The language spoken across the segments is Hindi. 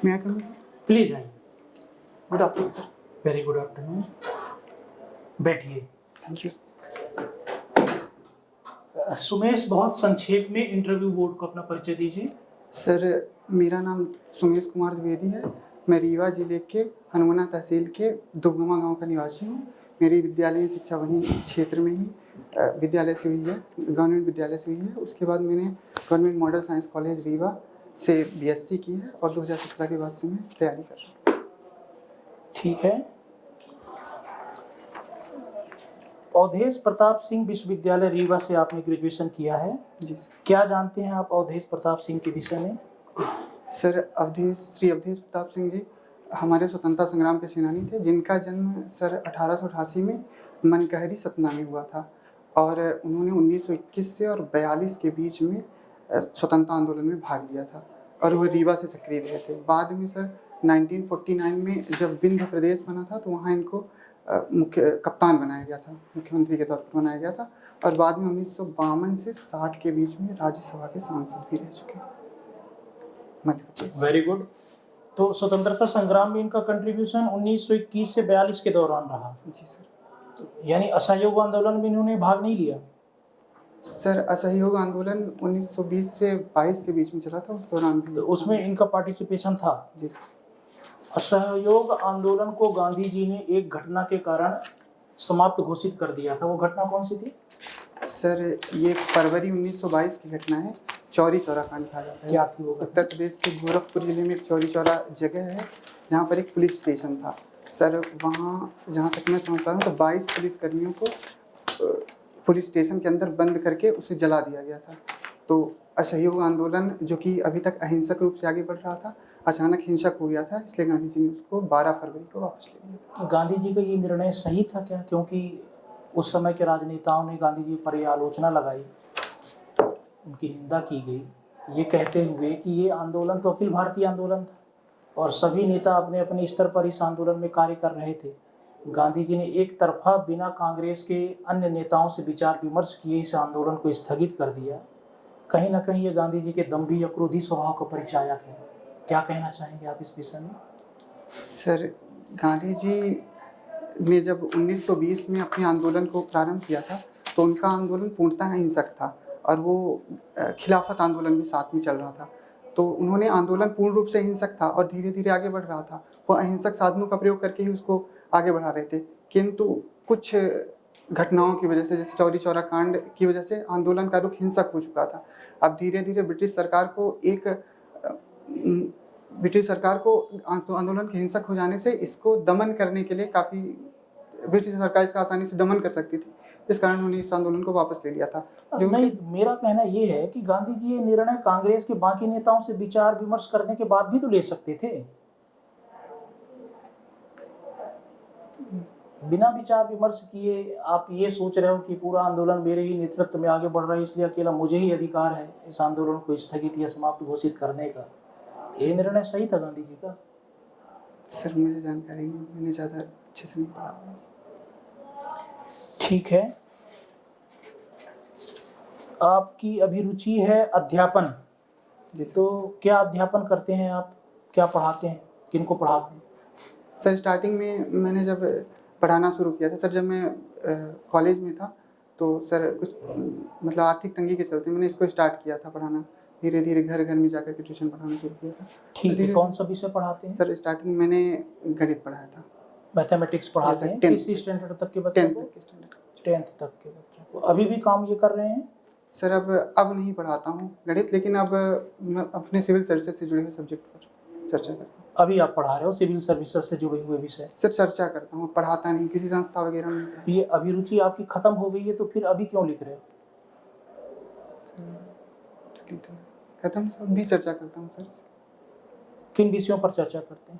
मैं कम सर। प्लीज आइए। Good afternoon sir. Very good afternoon, बैठिए। Thank you. सुमेश, बहुत संक्षेप में इंटरव्यू बोर्ड को अपना परिचय दीजिए। सर मेरा नाम सुमेश कुमार द्विवेदी है। मैं रीवा जिले के हनुमाना तहसील के दुबगमा गांव का निवासी हूं। मेरी विद्यालयीन शिक्षा वहीं क्षेत्र में ही विद्यालय से हुई है, गवर्नमेंट विद्यालय से हुई है। उसके बाद मैंने government model science college Rewa से बीएससी की है और 2017 के बाद से मैं तैयारी कर रहा हूँ। ठीक है। अवधेश प्रताप सिंह विश्वविद्यालय रीवा से आपने ग्रेजुएशन किया है। जी सर। क्या जानते हैं आप अवधेश प्रताप सिंह के विषय में? सर श्री अवधेश प्रताप सिंह जी हमारे स्वतंत्रता संग्राम के सेनानी थे, जिनका जन्म सर 1888 में मनकहरी सतना में हुआ था और उन्होंने 1921 से और 42 के बीच में स्वतंत्रता आंदोलन में भाग लिया था और वो रीवा से सक्रिय रहे थे। बाद में सर 1949 में जब विंध्य प्रदेश बना था तो वहाँ इनको मुख्य कप्तान बनाया गया था, मुख्यमंत्री के तौर पर बनाया गया था और बाद में 1952 से 60 के बीच में राज्यसभा के सांसद भी रह चुके हैं मध्य प्रदेश। Very good. तो स्वतंत्रता संग्राम में इनका कंट्रीब्यूशन 1921 से 42 के दौरान रहा। जी सर। यानी असहयोग आंदोलन में इन्होंने भाग नहीं लिया? सर असहयोग आंदोलन 1920 से 22 के बीच में चला था, उस दौरान भी। तो उसमें इनका पार्टिसिपेशन था? जी सर। असहयोग आंदोलन को गांधी जी ने एक घटना के कारण समाप्त घोषित कर दिया था, वो घटना कौन सी थी? सर ये फरवरी 1922 की घटना है, चौरी चौरा कांड कहा जाता है। क्या थी वो? उत्तर प्रदेश के गोरखपुर जिले में एक चौरी चौरा जगह है जहाँ पर एक पुलिस स्टेशन था। सर वहाँ जहाँ तक मैं समझ पा रहा हूँ तो 22 पुलिस कर्मियों को पुलिस स्टेशन के अंदर बंद करके उसे जला दिया गया था। तो असहयोग आंदोलन जो कि अभी तक अहिंसक रूप से आगे बढ़ रहा था, अचानक हिंसक हो गया था, इसलिए गांधी जी ने उसको 12 फरवरी को वापस ले लिया। गांधी जी का ये निर्णय सही था क्या? क्योंकि उस समय के राजनेताओं ने गांधी जी पर यह आलोचना लगाई, उनकी निंदा की गई, ये कहते हुए कि ये आंदोलन तो अखिल भारतीय आंदोलन था और सभी नेता अपने अपने स्तर पर इस आंदोलन में कार्य कर रहे थे। गांधी जी ने एक तरफा बिना कांग्रेस के अन्य नेताओं से विचार विमर्श किए इस आंदोलन को स्थगित कर दिया। कहीं ना कहीं ये गांधी जी के दम्भी या क्रोधी स्वभाव का परिचायक है। क्या कहना चाहेंगे आप इस विषय में? सर गांधी जी ने जब 1920 में अपने आंदोलन को प्रारंभ किया था तो उनका आंदोलन पूर्णतः हिंसक था और वो खिलाफत आंदोलन भी साथ में चल रहा था। तो उन्होंने आंदोलन पूर्ण रूप से हिंसक था और धीरे धीरे आगे बढ़ रहा था। वो अहिंसक साधनों का प्रयोग करके ही उसको आगे बढ़ा रहे थे, किंतु कुछ घटनाओं की वजह से, जैसे चौरी चौरा कांड की वजह से आंदोलन का रुख हिंसक हो चुका था। अब धीरे धीरे ब्रिटिश सरकार को आंदोलन के हिंसक हो जाने से इसको दमन करने के लिए काफ़ी ब्रिटिश सरकार इसका आसानी से दमन कर सकती थी, इस कारण उन्होंने इस आंदोलन को वापस ले लिया था। जो नहीं, मेरा कहना ये है कि गांधी जी ये निर्णय कांग्रेस के बाकी नेताओं से विचार विमर्श करने के बाद भी तो ले सकते थे। बिना विचार विमर्श किए आप ये सोच रहे हो कि पूरा आंदोलन मेरे ही नेतृत्व में आगे बढ़ रहा है, इसलिए अकेला मुझे ही अधिकार है इस आंदोलन को स्थगित या समाप्त घोषित करने का। ये निर्णय सही था गांधी जी का? सर मुझे जानकारी नहीं, मैंने ज़्यादा अच्छे से नहीं पढ़ा। ठीक है। आपकी अभिरुचि है अध्यापन, तो क्या अध्यापन करते हैं आप? क्या पढ़ाते हैं, किनको पढ़ाते हैं? सर स्टार्टिंग में मैंने जब पढ़ाना शुरू किया था, सर जब मैं कॉलेज में था तो सर कुछ मतलब आर्थिक तंगी के चलते मैंने इसको स्टार्ट किया था पढ़ाना। धीरे धीरे घर घर में जाकर के ट्यूशन पढ़ाना शुरू किया था। ठीक है। कौन सा विषय पढ़ाते हैं? सर स्टार्टिंग मैंने गणित पढ़ाया था। मैथमेटिक्स पढ़ाते हैं? किस स्टैंडर्ड तक के बच्चों को? 10th तक के बच्चों को। अभी भी काम ये कर रहे हैं? सर अब नहीं पढ़ाता हूँ गणित, लेकिन अब मैं अपने सिविल सर्विसेज से जुड़े हुए सब्जेक्ट पर चर्चा करता हूँ। अभी आप पढ़ा रहे हो सिविल सर्विसेज से जुड़े हुए विषय? सर चर्चा करता हूँ, पढ़ाता नहीं, किसी संस्था वगैरह में। तो ये अभिरुचि आपकी खत्म हो गई है, तो फिर अभी क्यों लिख रहे हो? खत्म भी चर्चा करता हूँ सर। किन विषयों पर चर्चा करते हैं?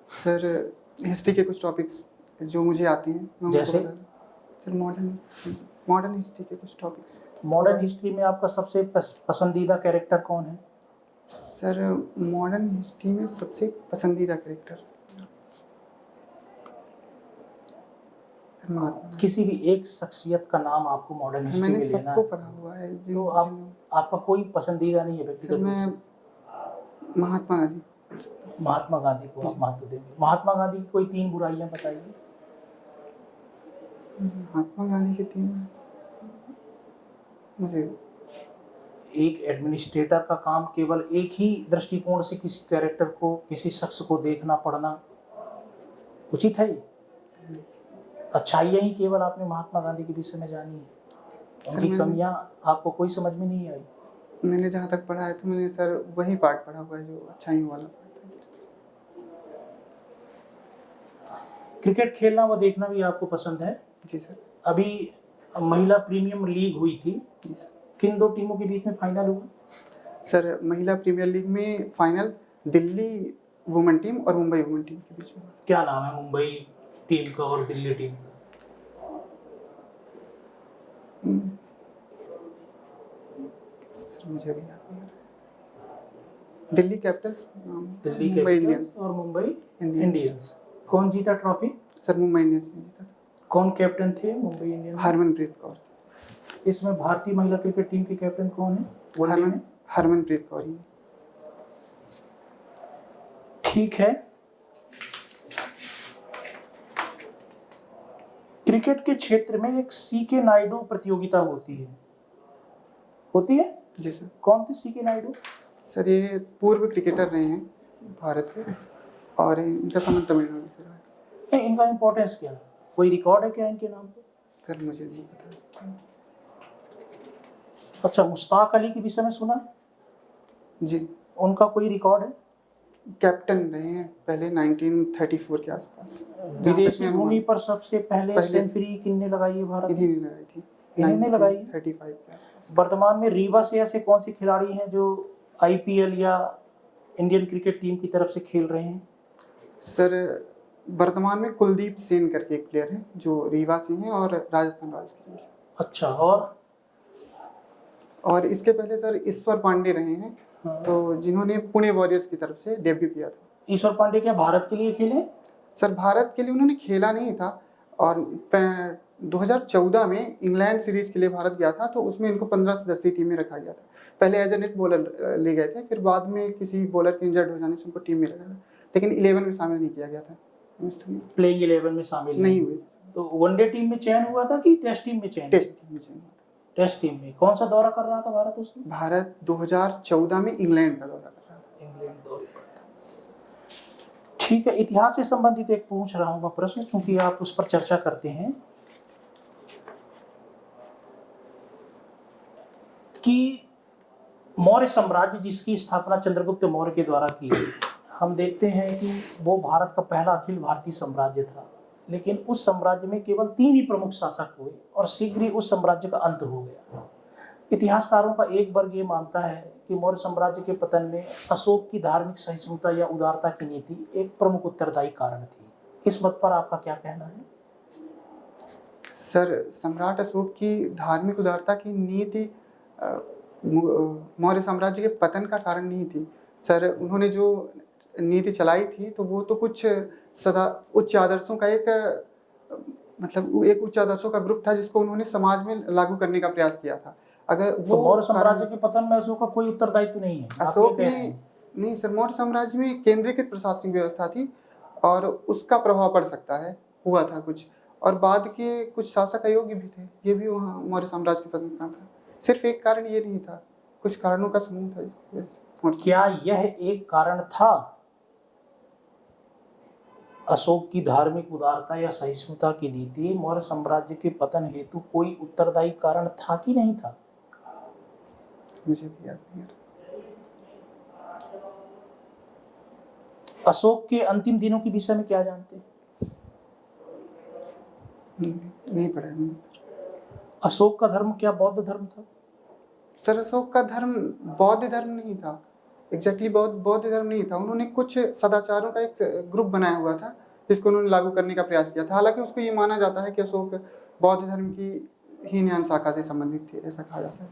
सर हिस्ट्री के कुछ टॉपिक्स जो मुझे आते हैं। जैसे? सर मॉडर्न हिस्ट्री के कुछ टॉपिक्स। मॉडर्न हिस्ट्री में आपका सबसे पसंदीदा कैरेक्टर कौन है? सर मॉडर्न हिस्ट्री में सबसे पसंदीदा कैरेक्टर महात्मा। किसी भी एक शख्सियत का नाम आपको मॉडर्न हिस्ट्री में लेना है? मैंने सबको पढ़ा हुआ है। तो आपका कोई पसंदीदा नहीं है व्यक्तिगत? मैं महात्मा गांधी। महात्मा गांधी को आप महत्व देंगे। महात्मा गांधी की कोई 3 बुराइयां बताइए। महात्मा गांधी के 3 मुझे एक एडमिनिस्ट्रेटर का काम केवल एक ही दृष्टिकोण से किसी कैरेक्टर को, किसी शख्स को देखना पढ़ना उचित है ये? अच्छाइयाँ ही केवल आपने महात्मा गांधी के विषय में जानी है, उनकी कमियां आपको कोई समझ में नहीं आई? मैंने जहाँ तक पढ़ा है तो मैंने सर वही पार्ट पढ़ा हुआ है जो अच्छाइयों वाला पार्ट है। क्रिकेट खेलना व देखना भी आपको पसंद है? जी सर। अभी महिला प्रीमियम लीग हुई थी, जी सर। किन 2 टीमों के बीच में फाइनल हुआ? सर महिला प्रीमियर लीग में फाइनल दिल्ली वुमेन टीम और मुंबई वुमेन टीम के बीच में। क्या नाम है मुंबई टीम का और दिल्ली टीम का? सर मुझे भी याद नहीं आ रहा। Delhi Capitals, Delhi Mumbai Capitals Indians और मुंबई इंडियंस। इंडियंस। कौन जीता ट्रॉफी? सर मुंबई इंडियंस ने जीता था। कौन कैप्टन थे मुंबई इंडियंस में? हरमनप्रीत कौर। इसमें भारतीय महिला क्रिकेट टीम के कैप्टन कौन है वनडे में? हरमनप्रीत कौर ही। ठीक है। क्रिकेट के क्षेत्र में एक सीके नायडू प्रतियोगिता होती है जी सर। कौन थे सीके नायडू? सर ये पूर्व क्रिकेटर रहे हैं भारत के और इनका संबंध तमिलनाडु से रहा है। नहीं, इनका इम्पोर्टेंस क्या है? कोई रिकॉर्ड है क्या इनके नाम पे? सर मुझे नहीं पता। अच्छा, मुश्ताक अली के विषय में सुना है? जी। उनका कोई रिकॉर्ड है? कैप्टन रहे हैं पहले 1934 के आसपास। विदेशी भूमि पर सबसे पहले सेंचुरी किसने लगाई है भारत में? इन्हीं ने लगाई थी। इन्होंने लगाई? 35 के आसपास। वर्तमान में रीवा से ऐसे कौन से खिलाड़ी हैं जो आईपीएल या इंडियन क्रिकेट टीम की तरफ से खेल रहे हैं? सर वर्तमान में कुलदीप सेन करके एक प्लेयर है जो रीवा से हैं और राजस्थान रॉयल्स की टीम से। अच्छा, और इसके पहले सर ईश्वर पांडे रहे हैं। हाँ। तो जिन्होंने पुणे वॉरियर्स की तरफ से डेब्यू किया था। ईश्वर पांडे क्या भारत के लिए खेले? सर भारत के लिए उन्होंने खेला नहीं था और 2014 में इंग्लैंड सीरीज के लिए भारत गया था तो उसमें इनको 15 सदस्यीय टीम में रखा गया था। पहले एज ए नेट बॉलर ले गए थे, फिर बाद में किसी बॉलर के इंजर्ड हो जाने से उनको टीम में लगाया, लेकिन 11 में शामिल नहीं किया गया था। प्लेइंग 11 में शामिल नहीं हुए। तो वनडे टीम में चयन हुआ था कि टेस्ट टीम में चयन? टेस्ट टीम में चयन हुआ था। टेस्ट टीम में कौन सा दौरा कर रहा था भारत उस समय? भारत 2014 में इंग्लैंड का दौरा कर रहा था। इंग्लैंड दौरे पर था। ठीक है, इतिहास से संबंधित एक पूछ रहा हूँ मैं प्रश्न, क्योंकि आप उस पर चर्चा करते हैं कि मौर्य साम्राज्य जिसकी स्थापना चंद्रगुप्त मौर्य के द्वारा की गई, हम देखते हैं कि वो भारत का पहला अखिल भारतीय साम्राज्य था, लेकिन उस साम्राज्य में केवल 3 ही प्रमुख शासक हुए और शीघ्र ही उस साम्राज्य का अंत हो गया। इतिहासकारों का एक वर्ग ये मानता है कि मौर्य साम्राज्य के पतन में अशोक की धार्मिक सहिष्णुता या उदारता की नीति एक प्रमुख उत्तरदायी कारण थी। इस मत पर आपका क्या कहना है? सर सम्राट अशोक की धार्मिक उदारता की नीति मौर्य साम्राज्य के पतन का कारण नहीं थी। सर उन्होंने जो नीति चलाई थी तो वो तो कुछ सदा उच्च आदर्शों का एक उच्च आदर्शों का ग्रुप था जिसको उन्होंने समाज में लागू करने का प्रयास किया था। अगर वो तो मौर्य साम्राज्य के पतन में अशोक का कोई उत्तरदायित्व नहीं है? अशोक ने नहीं सर, मौर्य साम्राज्य में केंद्रीकृत प्रशासनिक व्यवस्था थी और उसका प्रभाव पड़ सकता है, हुआ था कुछ, और बाद के कुछ शासक अयोग्य भी थे, ये भी वहाँ मौर्य साम्राज्य के पतन का था। सिर्फ एक कारण ये नहीं था, कुछ कारणों का समूह था। क्या यह एक कारण था? अशोक की धार्मिक उदारता या सहिष्णुता की नीति मौर्य साम्राज्य के पतन हेतु कोई उत्तरदायी कारण था कि नहीं था? मुझे भी याद नहीं। अशोक के अंतिम दिनों के विषय में क्या जानते हैं? नहीं पढ़ा है। अशोक का धर्म क्या बौद्ध धर्म था? सर अशोक का धर्म बौद्ध धर्म नहीं था, एग्जैक्टली बौद्ध धर्म नहीं था। उन्होंने कुछ सदाचारों का एक ग्रुप बनाया हुआ था जिसको उन्होंने लागू करने का प्रयास किया था। हालांकि उसको ये माना जाता है कि अशोक बौद्ध धर्म की हीनयान शाखा से संबंधित थे, ऐसा कहा जाता है।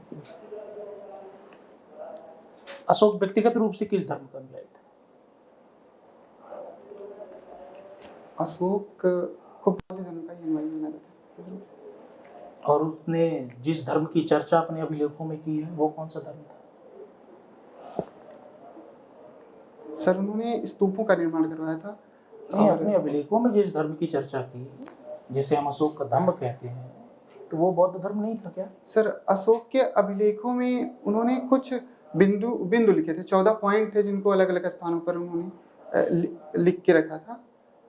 अशोक व्यक्तिगत रूप से किस धर्म का अनुयायी था? अशोक को बौद्ध धर्म का ही अनुयायी माना जाता है। और उसने जिस धर्म की चर्चा अपने अभिलेखों में की है वो कौन सा धर्म था? सर उन्होंने स्तूपों का निर्माण करवाया था। नहीं, अपने अभिलेखों में जिस धर्म की चर्चा की, जिसे हम अशोक का धम्म कहते हैं, तो वो बौद्ध धर्म नहीं था क्या? सर अशोक के अभिलेखों में उन्होंने कुछ बिंदु बिंदु लिखे थे, 14 पॉइंट थे जिनको अलग अलग स्थानों पर उन्होंने लिख के रखा था।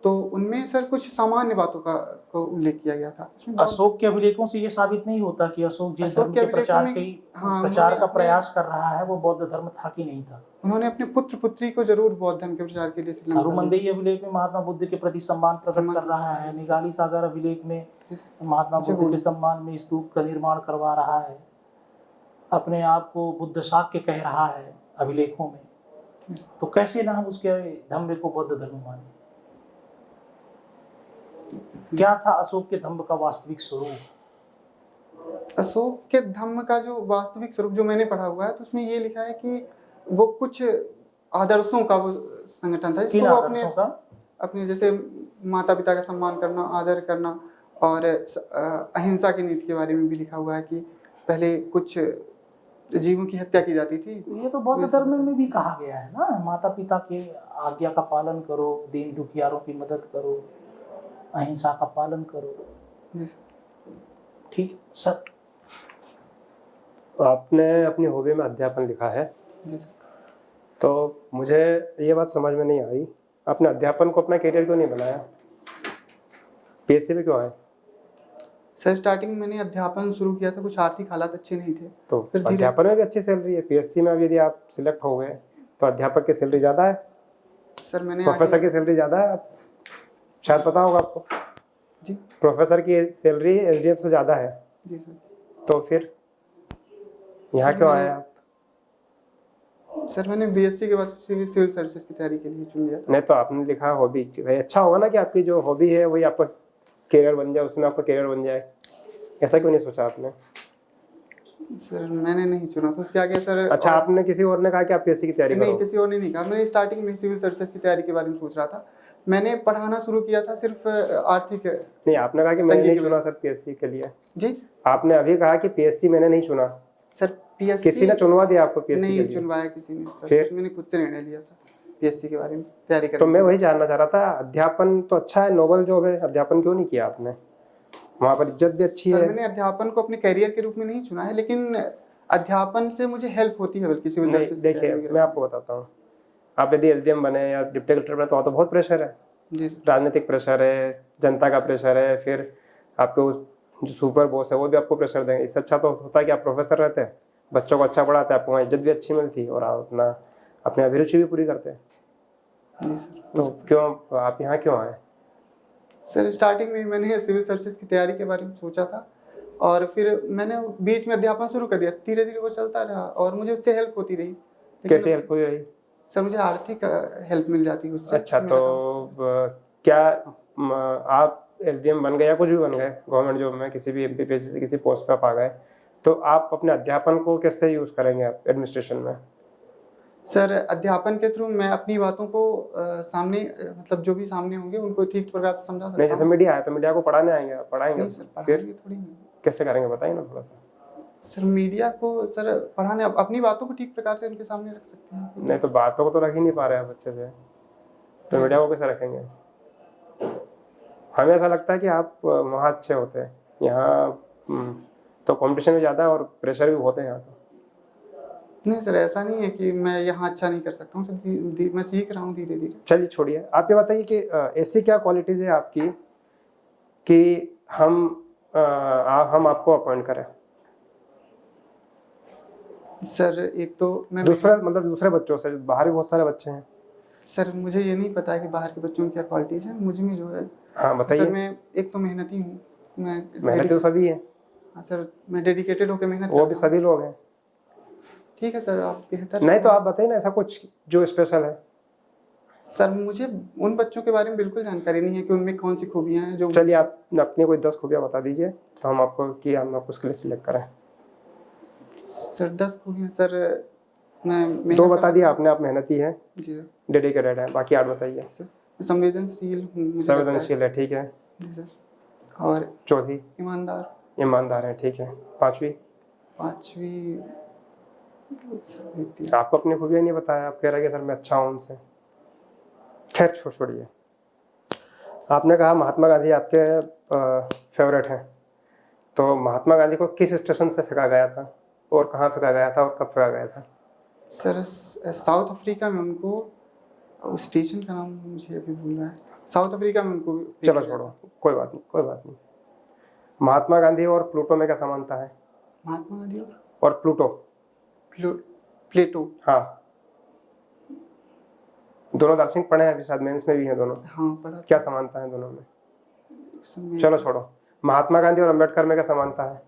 तो उनमें सर कुछ सामान्य बातों का उल्लेख किया गया था। अशोक के अभिलेखों से ये साबित नहीं होता कि अशोक जिस अशोक धर्म के के अभिलेखों में प्रचार का प्रयास कर रहा है वो बौद्ध धर्म था कि नहीं था? उन्होंने अपने पुत्र पुत्री को जरूर बौद्ध धर्म के प्रचार के लिए श्रीलंका हरुमंदेई अभिलेख में महात्मा बुद्ध के प्रति सम्मान प्रकट कर रहा है, निगाली सागर अभिलेख में महात्मा बुद्ध के सम्मान में स्तूप का निर्माण करवा रहा है, अपने आप को बुद्ध शाक्य कह रहा है अभिलेखों में। तो कैसे ना हम उसके धम्म को बौद्ध धर्म माने? क्या था अशोक के धम्म का वास्तविक स्वरूप? अशोक के धम्म का जो वास्तविक स्वरूप जो मैंने पढ़ा हुआ है तो उसमें ये लिखा है कि वो कुछ आदर्शों का वो संगठन था किन आदर्शों का? अपने जैसे माता पिता का सम्मान करना, आदर करना और अहिंसा की नीति के बारे में भी लिखा हुआ है कि पहले कुछ जीवों की हत्या की जाती थी। ये तो बौद्ध धर्म में भी कहा गया है ना, माता पिता के आज्ञा का पालन करो, दीन दुखियारों की मदद करो, अहिंसा का पालन करो। ठीक सर। आपने अपनी हॉबी में अध्यापन लिखा है जी सर। तो मुझे ये बात समझ में नहीं आई, आपने अध्यापन को अपना करियर क्यों नहीं बनाया? पीएससी में क्यों आए? सर स्टार्टिंग में मैंने अध्यापन शुरू किया था, कुछ आर्थिक हालात अच्छे नहीं थे तो अध्यापन में भी अच्छी सैलरी है। पीएससी में अब यदि आप सिलेक्ट हो गए तो अध्यापक की सैलरी ज़्यादा है, सर मैंने प्रोफेसर की सैलरी ज़्यादा है। आप शायद पता होगा आपको जी, प्रोफेसर की सैलरी एसडीएम से ज़्यादा है। जी सर। तो फिर यहाँ क्यों आए आप? सर मैंने बीएससी के बाद सिविल सर्विसेज की तैयारी के लिए चुन लिया था। नहीं तो आपने लिखा हॉबी, अच्छा होगा ना कि आपकी जो हॉबी है वही आपका करियर बन जाए, उसमें आपका करियर बन जाए। ऐसा क्यों नहीं सोचा आपने? सर मैंने नहीं चुना तो उसके आगे सर। अच्छा, आपने किसी और ने कहा कि आप पीएससी की तैयारी करो? नहीं, किसी और ने नहीं कहा। मैंने स्टार्टिंग में सिविल सर्विसेज की तैयारी के बारे में सोच रहा था। मैंने पढ़ाना शुरू किया था सिर्फ आर्थिक। नहीं, आपने कहा कि मैंने नहीं चुना सर पीएससी के लिए। जी, आपने अभी कहा कि पीएससी मैंने नहीं चुना। सर पीएससी किसी ने चुनवा दिया आपको पीएससी के लिए? नहीं चुनवाया किसी ने सर। फिर? मैंने खुद से निर्णय लिया था पीएससी के बारे में तैयारी करने। तो मैं वही जानना चाह रहा था, अध्यापन तो अच्छा है, नोबल जॉब है, अध्यापन क्यों नहीं किया आपने? वहाँ पर इज्जत भी अच्छी है। मैंने अध्यापन को अपने करियर के रूप में नहीं चुना है, लेकिन अध्यापन से मुझे हेल्प होती है बल्कि सिविल सर्विसेज। देखिए मैं आपको बताता हूँ, आप यदि एसडीएम बने या डिप्टी कलेक्टर बने तो बहुत प्रेशर है। जी, राजनीतिक प्रेशर है, जनता का प्रेशर है, फिर आपके जो सुपर बॉस है वो भी आपको प्रेशर देंगे। इससे अच्छा तो होता है कि आप प्रोफेसर रहते हैं, बच्चों को अच्छा पढ़ाते, आपको वहाँ इज्जत भी अच्छी मिलती और आप अपनी अभिरुचि भी पूरी करते हैं। तो क्यों आप यहाँ क्यों आए? सर स्टार्टिंग में मैंने सिविल सर्विसेज की तैयारी के बारे में सोचा था और फिर मैंने बीच में अध्यापन शुरू कर दिया। धीरे धीरे वो चलता रहा और मुझे उससे हेल्प होती रही। कैसे हेल्प होती रही? सर मुझे आर्थिक हेल्प मिल जाती है उससे। अच्छा, तो क्या आप एसडीएम बन गए या कुछ भी बन गए गवर्नमेंट जॉब में, किसी भी एमपीपीएससी से किसी पोस्ट पे आप आ गए, तो आप अपने अध्यापन को कैसे यूज करेंगे आप एडमिनिस्ट्रेशन में? सर अध्यापन के थ्रू मैं अपनी बातों को सामने मतलब जो भी सामने होंगे उनको ठीक प्रकार से समझा सकता हूं। नहीं, जैसे मीडिया है तो मीडिया को पढ़ाने आएंगे, आप पढ़ाएंगे? नहीं सर, पढ़ाएंगे थोड़ी नहीं। कैसे करेंगे बताइए ना थोड़ा सा। सर मीडिया को सर पढ़ाने अपनी बातों को ठीक प्रकार से उनके सामने रख सकते हैं। नहीं तो बातों को तो रख ही नहीं पा रहे आप अच्छे से, तो मीडिया को कैसे रखेंगे? हमें ऐसा लगता है कि आप वहाँ अच्छे होते हैं, यहाँ तो कंपटीशन भी ज़्यादा है और प्रेशर भी बहुत है यहाँ। तो नहीं सर, ऐसा नहीं है कि मैं यहाँ अच्छा नहीं कर सकता हूँ सर, मैं सीख रहा हूँ धीरे धीरे। चलिए छोड़िए, आप ये बताइए कि ऐसी क्या क्वालिटीज़ है आपकी कि हम आपको अपॉइंट करें? सर एक तो मैं दूसरे बच्चों से, बाहर भी बहुत सारे बच्चे हैं। सर मुझे ये नहीं पता है कि बाहर के बच्चों की क्या क्वालिटीज है, मुझ में जो है। हाँ बताइए। सर मैं एक तो मेहनती हूँ, मेहनती तो सभी है। हाँ सर, मैं डेडिकेटेड होकर मेहनत वो भी सभी लोग हैं। ठीक है सर, आप बेहतर नहीं तो आप बताइए ना ऐसा कुछ जो स्पेशल है। सर मुझे उन बच्चों के बारे में बिल्कुल जानकारी नहीं है कि उनमें कौन सी खूबियाँ हैं जो। चलिए आप अपनी कोई 10 खूबियाँ बता दीजिए तो हम आपको उसके लिए सिलेक्ट करें। सर 10 खूबियाँ सर, मैं 2 बता दिया आपने, आप मेहनती हैं, जी, डेडिकेटेड है, बाकी 8 बताइए। संवेदनशील हूँ। संवेदनशील है, ठीक है जी सर। और चौथी? ईमानदार है, ठीक है। पांचवी पांचवी आपको अपनी खूबियाँ नहीं बताया, आप कह रहे हैं कि सर मैं अच्छा हूँ उनसे। खैर छोड़िए। आपने कहा महात्मा गांधी आपके फेवरेट हैं, तो महात्मा गांधी को किस स्टेशन से फेंका गया था और कहाँ फेंका गया था और कब फेंका गया था? सर साउथ अफ्रीका में उनको, उस स्टेशन का नाम मुझे अभी भूल रहा है, साउथ अफ्रीका में उनको चलो छोड़ो, कोई बात नहीं, कोई बात नहीं। महात्मा गांधी और प्लूटो में क्या समानता है? महात्मा गांधी और प्लूटो? प्लेटो। हाँ, दोनों दार्शनिक पढ़े हैं अभी, शायद मेंस में भी हैं दोनों। हाँ पढ़ा। क्या समानता है दोनों में? समय। चलो छोड़ो। महात्मा गांधी और अम्बेडकर में क्या समानता है?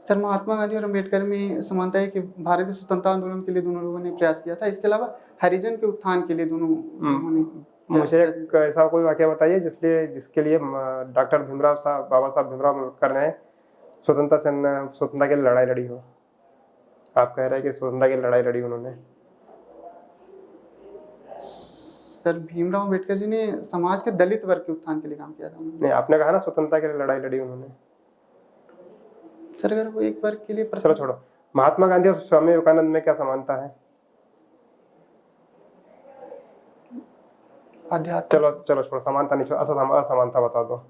सर महात्मा गांधी और अम्बेडकर में समानता है कि भारतीय स्वतंत्रता आंदोलन के लिए दोनों लोगों ने प्रयास किया था। इसके अलावा हरिजन के उत्थान के लिए दोनों लोगों ने। मुझे एक ऐसा कोई वाकया बताइए जिसके लिए डॉक्टर भीमराव साहब, बाबा साहब भीमराव अम्बेडकर ने स्वतंत्रता के लिए लड़ाई लड़ी हो। आप कह रहे हैं कि स्वतंत्रता की लड़ाई लड़ी उन्होंने। सर भीमराव अम्बेडकर जी ने समाज के दलित वर्ग के उत्थान के लिए काम किया था उन्होंने। नहीं, आपने कहा ना स्वतंत्रता के लिए लड़ाई लड़ी उन्होंने। सर अगर वो एक वर्ग के लिए चलो छोड़ो। महात्मा गांधी और स्वामी विवेकानंद में क्या समानता है? आध्यात्म। चलो छोड़ो, समानता नहीं, असमानता बता दो।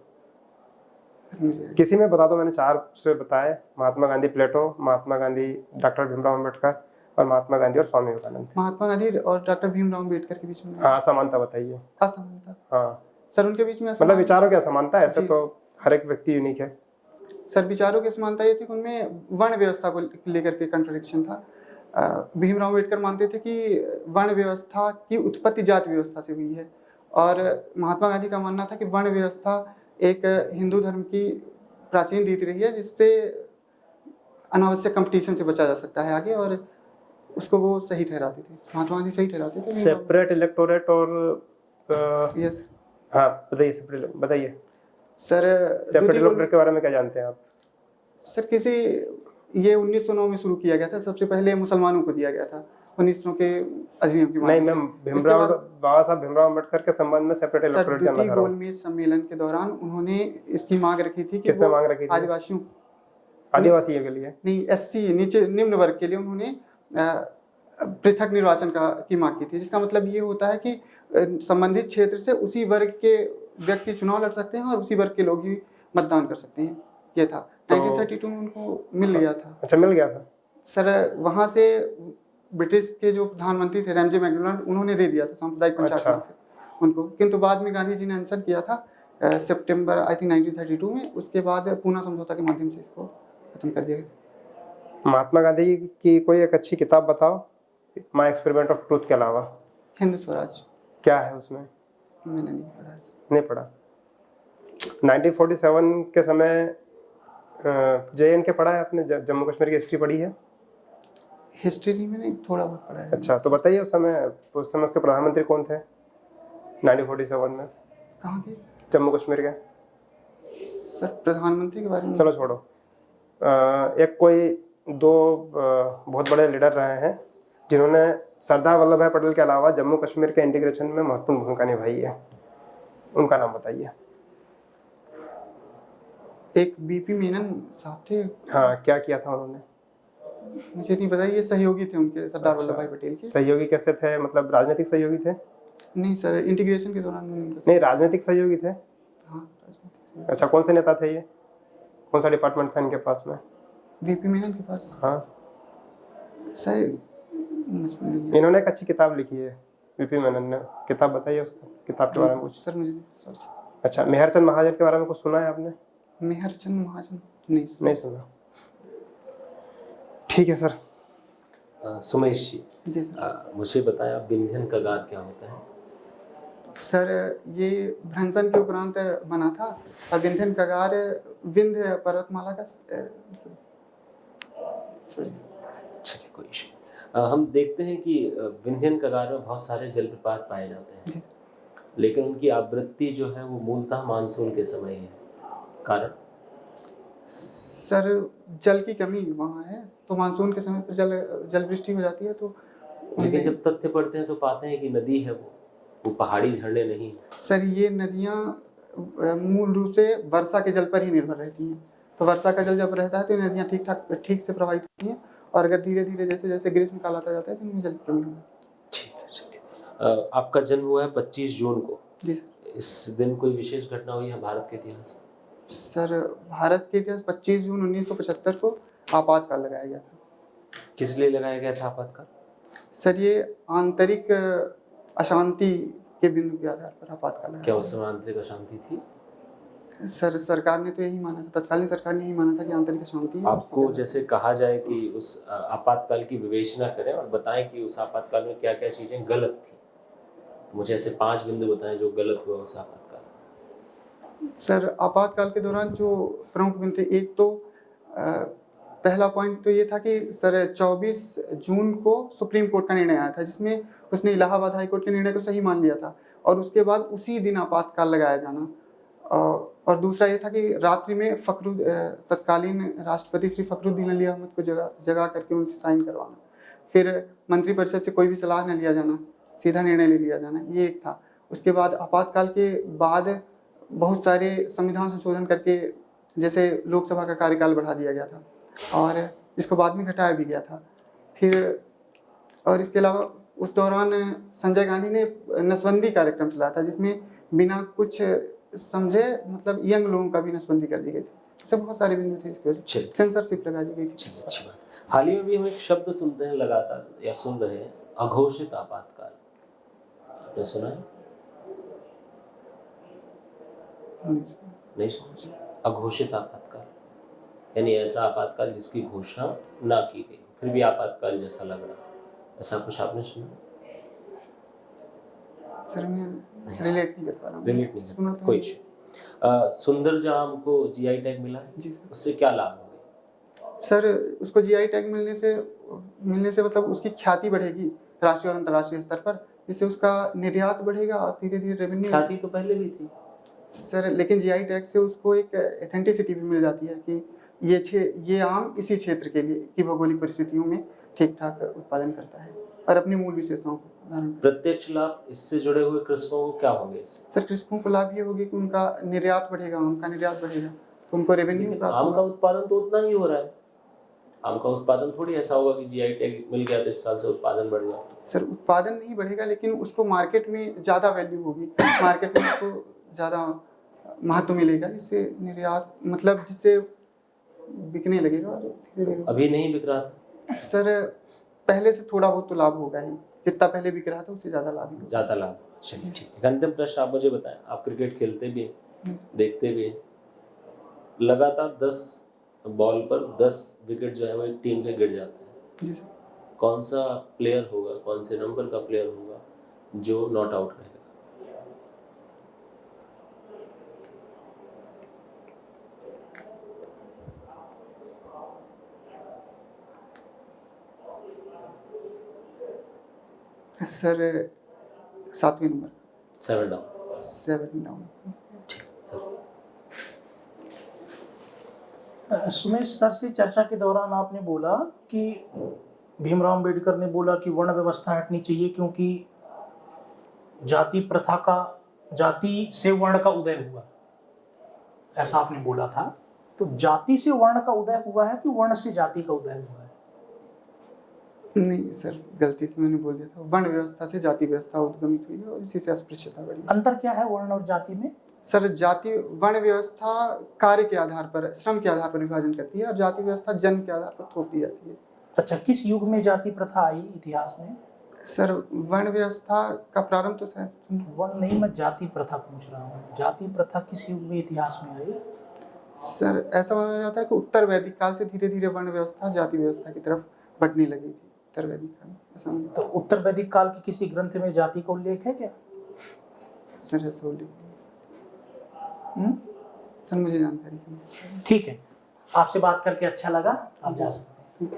मुझे किसी में बता दो। मैंने 4 से बताए, महात्मा गांधी प्लेटो, महात्मा गांधी डॉक्टर भीमराव अम्बेडकर और महात्मा गांधी और स्वामी विवेकानंद। महात्मा गांधी और डॉक्टर भीमराव अम्बेडकर के बीच में हाँ, समानता बताइए। असमानता। हाँ सर उनके बीच में मतलब विचारों की असमानता है, ऐसे जी। तो हर एक व्यक्ति यूनिक है। सर विचारों की असमानता ये थी कि उनमें वर्ण व्यवस्था को लेकर के कंट्रडिक्शन था। भीमराव अम्बेडकर मानते थे कि वर्ण व्यवस्था की उत्पत्ति जाति व्यवस्था से हुई है, और महात्मा गांधी का मानना था कि वर्ण व्यवस्था एक हिंदू धर्म की प्राचीन रीति रही है जिससे अनावश्यक कंपटीशन से बचा जा सकता है आगे, और उसको वो सही ठहराते थे। महात्मा गांधी सही ठहराते थे। सेपरेट इलेक्टोरेट और यस। हाँ बताइए सर सेपरेट इलेक्टोरेट के बारे में क्या जानते हैं आप? सर ये 1909 में शुरू किया गया था। सबसे पहले मुसलमानों को दिया गया था 1909 के अधिनियम की नहीं, मैं बाबा साहब भीमराव अम्बेडकर के संबंध में सेपरेट इलेक्टोरेट जानना चाह रहा हूँ। गोलमेज सम्मेलन के दौरान उन्होंने इसकी मांग रखी थी कि किसने मांग रखी थी? आदिवासियों के लिए नहीं, एससी नीचे निम्न वर्ग के लिए उन्होंने पृथक निर्वाचन की मांग की थी, जिसका मतलब ये होता है कि संबंधित क्षेत्र से उसी वर्ग के व्यक्ति चुनाव लड़ सकते हैं और उसी वर्ग के लोग ही मतदान कर सकते हैं। ये था 1932 में उनको मिल गया था। अच्छा, मिल गया था। सर वहाँ से ब्रिटिश के जो प्रधानमंत्री थे रैमजे मैकडोनाल्ड, उन्होंने दे दिया था सांप्रदायिक पंचायत से उनको, किंतु बाद में गांधी जी ने आंसर किया था सितंबर आई थिंक 1932 में। उसके बाद पूना समझौता के माध्यम से इसको खत्म कर दिया गया। महात्मा गांधी की कोई एक अच्छी किताब बताओ, माय एक्सपेरिमेंट ऑफ ट्रूथ के अलावा। हिंद स्वराज। क्या है उसमें? मैंने नहीं पढ़ा। नहीं पढ़ा। 1947 के समय JNK पढ़ा है आपने? जम्मू कश्मीर की हिस्ट्री पढ़ी है? हिस्ट्री में नहीं, थोड़ा बहुत पढ़ा है। अच्छा, तो बताइए उस समय उसके प्रधानमंत्री कौन थे 1947 में? कहाँ के? जम्मू कश्मीर के। सर प्रधानमंत्री के बारे में चलो छोड़ो। एक कोई 2 बहुत बड़े लीडर रहे हैं जिन्होंने सरदार वल्लभ भाई पटेल के अलावा जम्मू कश्मीर के इंटीग्रेशन में महत्वपूर्ण भूमिका निभाई है, उनका नाम बताइए। एक बीपी मेनन साहब थे। हाँ, क्या किया था उन्होंने? मुझे नहीं पता, ये सहयोगी थे उनके सरदार वल्लभ भाई पटेल के। सहयोगी कैसे थे? मतलब राजनीतिक सहयोगी थे? नहीं सर, इंटीग्रेशन के दौरान नहीं, राजनीतिक सहयोगी थे। हाँ राजनीतिक। अच्छा, कौन से नेता थे ये? कौन सा डिपार्टमेंट था इनके पास में? बीपी मेनन के पास। हाँ सर इन्होंने एक अच्छी किताब लिखी है, बीपी मेनन ने। किताब बताइए उसको, किताब के बारे में कुछ। सर मुझे अच्छा, मेहरचंद महाजन के बारे में कुछ सुना है आपने? मेहरचंद महाजन नहीं सुना। ठीक है सर। सुमेश जी सर। मुझे बताया विंध्यन कगार क्या होता है? सर ये भ्रंसन के उपरांत बना था, और विंध्यन कगार विंध्य पर्वतमाला का चलिए, कोई इशू। हम देखते हैं कि विंध्यन कगार में बहुत सारे जलप्रपात पाए जाते हैं, लेकिन उनकी आवृत्ति जो है वो मूलतः मानसून के समय है। कारण? सर जल की कमी वहाँ है, तो मानसून के समय पर जल वृष्टि हो जाती है। तो लेकिन जब तथ्य पढ़ते हैं तो पाते हैं कि नदी है वो पहाड़ी झरने नहीं। सर ये नदियाँ मूल रूप से वर्षा के जल पर ही निर्भर रहती हैं। तो वर्षा का जल जब रहता है तो नदियाँ ठीक से प्रभावित होती हैं, और अगर धीरे धीरे जैसे जैसे ग्रीष्म काल आता जाता है तो इनमें जल की कमी होगी। ठीक है, चलिए। आपका जन्म हुआ है 25 जून को। जी सर। इस दिन कोई विशेष घटना हुई है भारत के इतिहास में? सर भारत के इतिहास 25 जून 1975 को आपातकाल लगाया गया था। किस लिए लगाया गया था आपातकाल? सर ये आंतरिक अशांति के बिंदु के आधार पर आपातकाल लगाया क्या गया उस समय आंतरिक अशांति थी? था। सर सरकार ने तो यही माना था, तत्कालीन सरकार ने यही माना था कि आंतरिक अशांति है। आपको जैसे कहा जाए कि उस आपातकाल की विवेचना करें और बताएं कि उस आपातकाल में क्या क्या चीजें गलत थी, तो मुझे ऐसे 5 बिंदु बताएं जो गलत हुआ उस आपातकाल में। सर आपातकाल के दौरान जो प्रमुख बिंदु थे, एक तो पहला पॉइंट तो ये था कि सर 24 जून को सुप्रीम कोर्ट का निर्णय आया था जिसमें उसने इलाहाबाद हाई कोर्ट के निर्णय को सही मान लिया था और उसके बाद उसी दिन आपातकाल लगाया जाना। और दूसरा ये था कि रात्रि में तत्कालीन राष्ट्रपति श्री फखरुद्दीन अली अहमद को जगा करके उनसे साइन करवाना, फिर मंत्रिपरिषद से कोई भी सलाह न लिया जाना, सीधा निर्णय ले लिया जाना, ये एक था। उसके बाद आपातकाल के बाद बहुत सारे संविधान संशोधन करके जैसे लोकसभा का कार्यकाल बढ़ा दिया गया था और इसको बाद में घटाया भी गया था। फिर और इसके अलावा उस दौरान संजय गांधी ने नसबंदी कार्यक्रम चलाया था जिसमें बिना कुछ समझे मतलब यंग लोगों का भी नसबंदी कर दी गई थी। सब बहुत सारे बिंदु थे, इसके वजह सेंसरशिप लगा दी गई थी। चलिए, अच्छी बात। हाल ही में भी हम एक शब्द सुनते हैं लगातार या सुन रहे हैं, अघोषित आपातकाल। आपने सुना है? नहीं सुना। अघोषित आपातकाल यानी ऐसा आपातकाल जिसकी घोषणा ना की गई फिर भी आपातकाल जैसा लग रहा, ऐसा कुछ आपने सुना? सर मैं रिलेट नहीं कर पा रहा हूँ। रिलेट नहीं कर, कोई इशू। सुंदर जाम को जीआई टैग मिला है जी सर। उससे क्या लाभ होंगे? सर उसको जीआई टैग मिलने से मतलब उसकी ख्याति बढ़ेगी राष्ट्रीय और अंतर्राष्ट्रीय स्तर पर, जिससे उसका निर्यात बढ़ेगा और धीरे धीरे रेवेन्यू। ख्याति तो पहले भी थी सर, लेकिन जीआई टैग से उसको एक एथेंटिसिटी भी मिल जाती है कि ये आम इसी क्षेत्र के लिए की भौगोलिक परिस्थितियों में ठीक ठाक उत्पादन करता है और अपनी मूल विशेषताओं को धारण करता है। प्रत्यक्ष लाभ इससे जुड़े हुए कृषकों को क्या होंगे इससे? सर कृषकों को लाभ ये होगी कि उनका निर्यात बढ़ेगा, आम का निर्यात बढ़ेगा, तो उनको रेवेन्यू प्राप्त आम होगा। का उत्पादन तो उतना ही हो रहा है, आम का उत्पादन थोड़ी ऐसा होगा कि जीआई टैग मिल गया तो इस साल से उत्पादन बढ़ गया। सर उत्पादन नहीं बढ़ेगा लेकिन उसको मार्केट में ज़्यादा वैल्यू होगी, मार्केट में उसको ज़्यादा महत्व मिलेगा, जिससे निर्यात मतलब जिससे बिकने लगेगा और धीरे धीरे। अभी नहीं बिक रहा था सर पहले से थोड़ा बहुत तो लाभ होगा ही, जितना पहले बिक रहा था उससे ज़्यादा लाभ ही होगा। ज़्यादा लाभ। चलिए ठीक है। अंतिम प्रश्न आप मुझे बताएं, आप क्रिकेट खेलते भी हैं, देखते भी हैं, लगातार 10 बॉल पर 10 विकेट जो है वो एक टीम के गिर जाते हैं। जी सर। कौन सा प्लेयर होगा, कौन से नंबर का प्लेयर होगा जो नॉट आउट रहेगा? सर 7वें number. 7 down. 7 down. Sumesh sir से चर्चा के दौरान आपने बोला कि भीमराव अंबेडकर ने बोला कि वर्ण व्यवस्था हटनी चाहिए क्योंकि जाति प्रथा का, जाति से वर्ण का उदय हुआ, ऐसा आपने बोला था। तो जाति से वर्ण का उदय हुआ है कि वर्ण से जाति का उदय हुआ है? नहीं सर, गलती से मैंने बोल दिया था, वर्ण व्यवस्था से जाति व्यवस्था उद्गमित हुई है और इसी से अस्पृश्यता बढ़ी। अंतर क्या है वर्ण और जाति में? सर जाति वर्ण व्यवस्था कार्य के आधार पर, श्रम के आधार पर विभाजन करती है और जाति व्यवस्था जन्म के आधार पर थोप दी जाती है। अच्छा, किस युग में जाति प्रथा आई इतिहास में? सर वर्ण व्यवस्था का प्रारंभ तो शायद वर्ण नहीं, मैं जाति प्रथा पूछ रहा हूँ। जाति प्रथा किस युग में इतिहास में आई? सर ऐसा माना जाता है कि उत्तर वैदिक काल से धीरे धीरे वर्ण व्यवस्था जाति व्यवस्था की तरफ बढ़ने लगी थी। उत्तर वैदिक काल ऐसा तो उत्तर वैदिक काल के किसी ग्रंथ में जाति का उल्लेख है क्या? सर ऐसा उल्लेख सर मुझे जानकारी नहीं। ठीक है, आपसे बात करके अच्छा लगा, आप जा सकते हैं।